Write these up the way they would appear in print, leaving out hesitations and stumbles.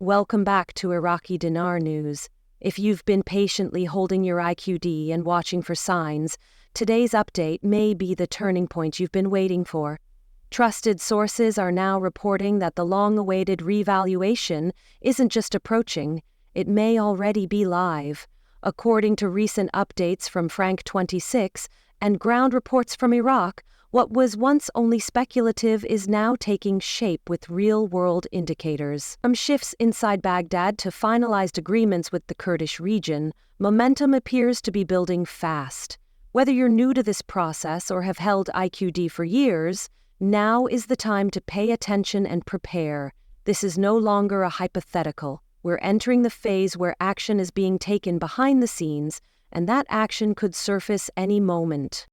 Welcome back to Iraqi Dinar News. If you've been patiently holding your IQD and watching for signs, today's update may be the turning point you've been waiting for. Trusted sources are now reporting that the long-awaited revaluation isn't just approaching, it may already be live. According to recent updates from Frank26 and ground reports from Iraq, what was once only speculative is now taking shape with real-world indicators. From shifts inside Baghdad to finalized agreements with the Kurdish region, momentum appears to be building fast. Whether you're new to this process or have held IQD for years, now is the time to pay attention and prepare. This is no longer a hypothetical. We're entering the phase where action is being taken behind the scenes, and that action could surface any moment.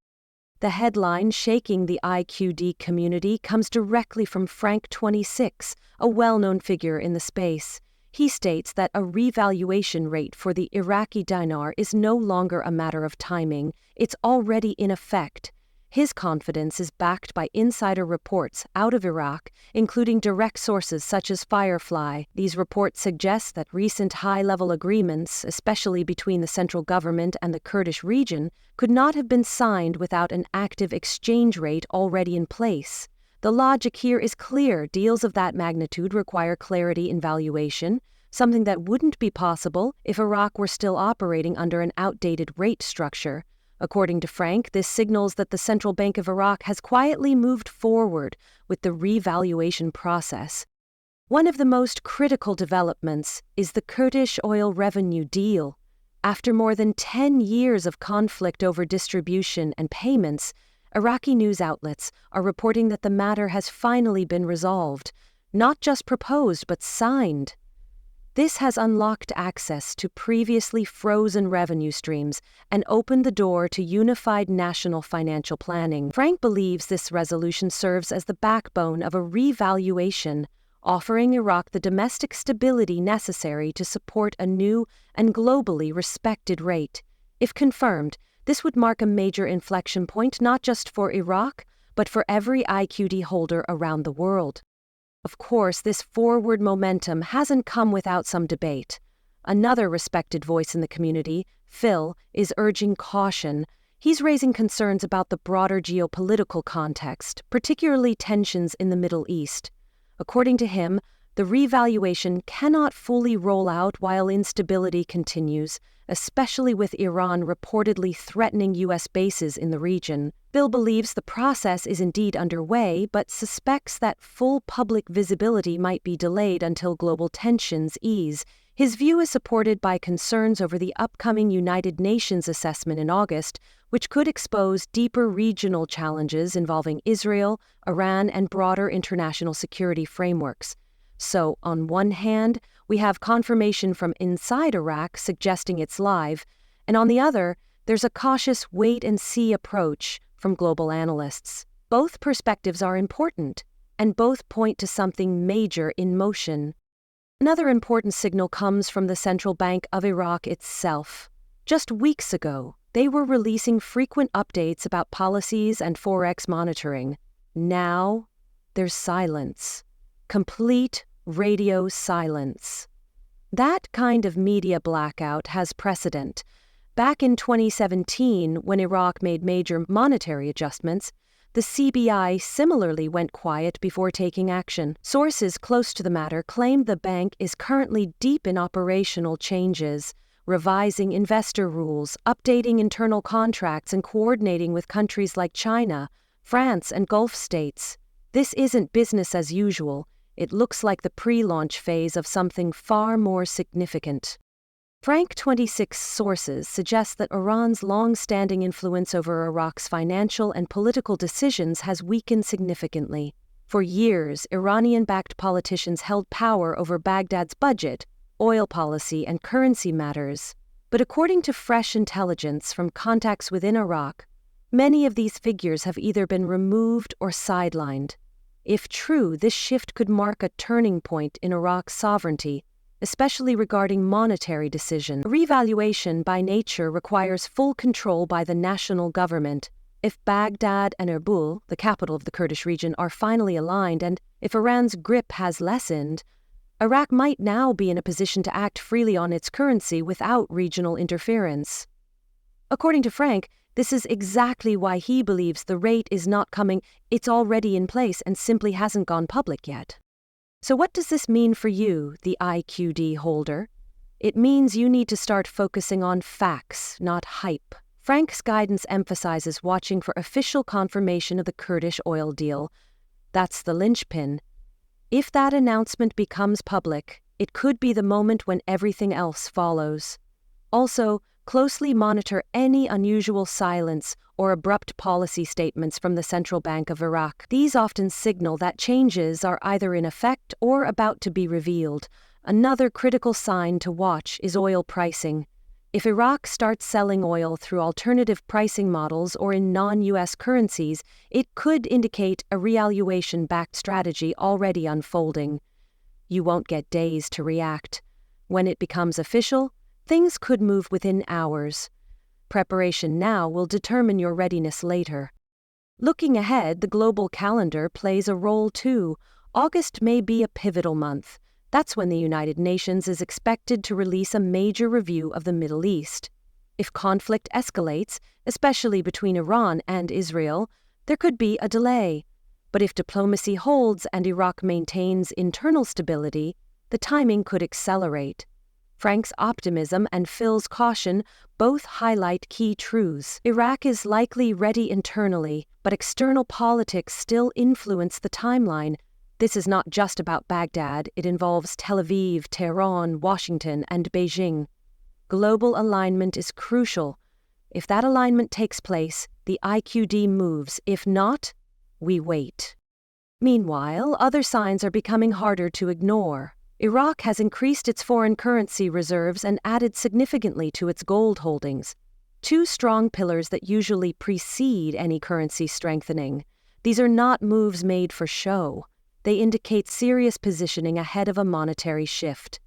The headline shaking the IQD community comes directly from Frank26, a well-known figure in the space. He states that a revaluation rate for the Iraqi dinar is no longer a matter of timing, it's already in effect. His confidence is backed by insider reports out of Iraq, including direct sources such as Firefly. These reports suggest that recent high-level agreements, especially between the central government and the Kurdish region, could not have been signed without an active exchange rate already in place. The logic here is clear. Deals of that magnitude require clarity in valuation, something that wouldn't be possible if Iraq were still operating under an outdated rate structure. According to Frank, this signals that the Central Bank of Iraq has quietly moved forward with the revaluation process. One of the most critical developments is the Kurdish oil revenue deal. After more than 10 years of conflict over distribution and payments, Iraqi news outlets are reporting that the matter has finally been resolved, not just proposed but signed. This has unlocked access to previously frozen revenue streams and opened the door to unified national financial planning. Frank believes this resolution serves as the backbone of a revaluation, offering Iraq the domestic stability necessary to support a new and globally respected rate. If confirmed, this would mark a major inflection point not just for Iraq, but for every IQD holder around the world. Of course, this forward momentum hasn't come without some debate. Another respected voice in the community, Phil, is urging caution. He's raising concerns about the broader geopolitical context, particularly tensions in the Middle East. According to him, the revaluation cannot fully roll out while instability continues, especially with Iran reportedly threatening U.S. bases in the region. Bill believes the process is indeed underway, but suspects that full public visibility might be delayed until global tensions ease. His view is supported by concerns over the upcoming United Nations assessment in August, which could expose deeper regional challenges involving Israel, Iran, and broader international security frameworks. So, on one hand, we have confirmation from inside Iraq suggesting it's live, and on the other, there's a cautious wait-and-see approach from global analysts. Both perspectives are important, and both point to something major in motion. Another important signal comes from the Central Bank of Iraq itself. Just weeks ago, they were releasing frequent updates about policies and forex monitoring. Now, there's silence. Complete radio silence. That kind of media blackout has precedent. Back in 2017, when Iraq made major monetary adjustments, the CBI similarly went quiet before taking action. Sources close to the matter claim the bank is currently deep in operational changes, revising investor rules, updating internal contracts, and coordinating with countries like China, France, and Gulf states. This isn't business as usual. It looks like the pre-launch phase of something far more significant. Frank26 sources suggest that Iran's long-standing influence over Iraq's financial and political decisions has weakened significantly. For years, Iranian-backed politicians held power over Baghdad's budget, oil policy, and currency matters. But according to fresh intelligence from contacts within Iraq, many of these figures have either been removed or sidelined. If true, this shift could mark a turning point in Iraq's sovereignty, especially regarding monetary decisions. Revaluation by nature requires full control by the national government. If Baghdad and Erbil, the capital of the Kurdish region, are finally aligned, and if Iran's grip has lessened, Iraq might now be in a position to act freely on its currency without regional interference. According to Frank, this is exactly why he believes the rate is not coming, it's already in place and simply hasn't gone public yet. So what does this mean for you, the IQD holder? It means you need to start focusing on facts, not hype. Frank's guidance emphasizes watching for official confirmation of the Kurdish oil deal. That's the linchpin. If that announcement becomes public, it could be the moment when everything else follows. Also, closely monitor any unusual silence or abrupt policy statements from the Central Bank of Iraq. These often signal that changes are either in effect or about to be revealed. Another critical sign to watch is oil pricing. If Iraq starts selling oil through alternative pricing models or in non-US currencies, it could indicate a revaluation-backed strategy already unfolding. You won't get days to react. When it becomes official, things could move within hours. Preparation now will determine your readiness later. Looking ahead, the global calendar plays a role too. August may be a pivotal month. That's when the United Nations is expected to release a major review of the Middle East. If conflict escalates, especially between Iran and Israel, there could be a delay. But if diplomacy holds and Iraq maintains internal stability, the timing could accelerate. Frank's optimism and Phil's caution both highlight key truths. Iraq is likely ready internally, but external politics still influence the timeline. This is not just about Baghdad, it involves Tel Aviv, Tehran, Washington, and Beijing. Global alignment is crucial. If that alignment takes place, the IQD moves. If not, we wait. Meanwhile, other signs are becoming harder to ignore. Iraq has increased its foreign currency reserves and added significantly to its gold holdings, two strong pillars that usually precede any currency strengthening. These are not moves made for show. They indicate serious positioning ahead of a monetary shift.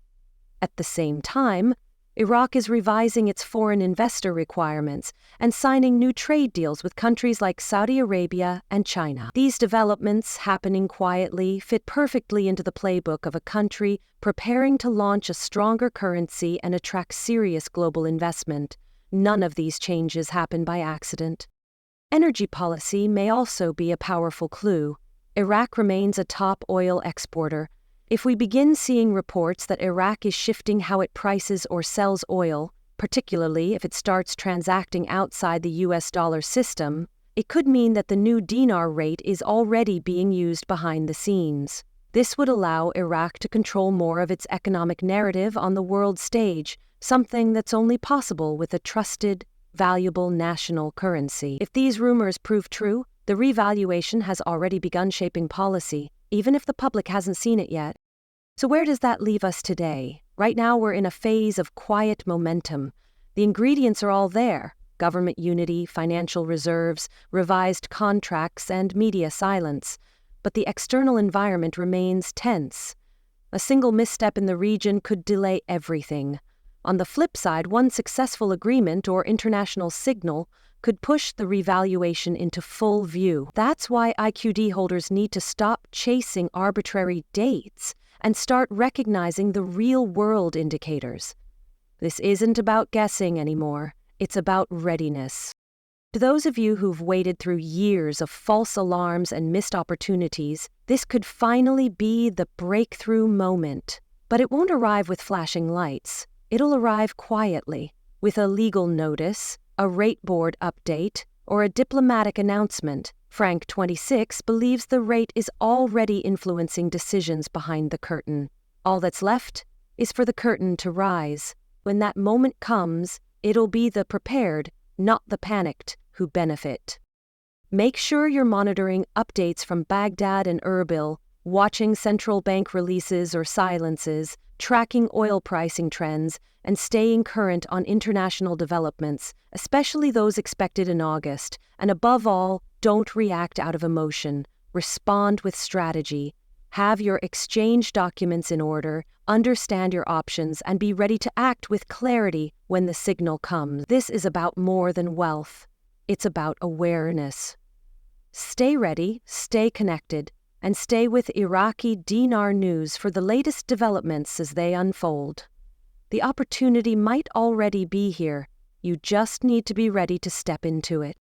At the same time, Iraq is revising its foreign investor requirements and signing new trade deals with countries like Saudi Arabia and China. These developments, happening quietly, fit perfectly into the playbook of a country preparing to launch a stronger currency and attract serious global investment. None of these changes happen by accident. Energy policy may also be a powerful clue. Iraq remains a top oil exporter. If we begin seeing reports that Iraq is shifting how it prices or sells oil, particularly if it starts transacting outside the US dollar system, it could mean that the new dinar rate is already being used behind the scenes. This would allow Iraq to control more of its economic narrative on the world stage, something that's only possible with a trusted, valuable national currency. If these rumors prove true, the revaluation has already begun shaping policy, even if the public hasn't seen it yet. So where does that leave us today? Right now we're in a phase of quiet momentum. The ingredients are all there: government unity, financial reserves, revised contracts, and media silence. But the external environment remains tense. A single misstep in the region could delay everything. On the flip side, one successful agreement or international signal could push the revaluation into full view. That's why IQD holders need to stop chasing arbitrary dates and start recognizing the real-world indicators. This isn't about guessing anymore. It's about readiness. To those of you who've waded through years of false alarms and missed opportunities, this could finally be the breakthrough moment. But it won't arrive with flashing lights. It'll arrive quietly, with a legal notice, a rate board update, or a diplomatic announcement. Frank26 believes the rate is already influencing decisions behind the curtain. All that's left is for the curtain to rise. When that moment comes, it'll be the prepared, not the panicked, who benefit. Make sure you're monitoring updates from Baghdad and Erbil, watching central bank releases or silences, tracking oil pricing trends, and staying current on international developments, especially those expected in August. And above all, don't react out of emotion. Respond with strategy. Have your exchange documents in order, understand your options, and be ready to act with clarity when the signal comes. This is about more than wealth. It's about awareness. Stay ready, stay connected, and stay with Iraqi Dinar News for the latest developments as they unfold. The opportunity might already be here. You just need to be ready to step into it.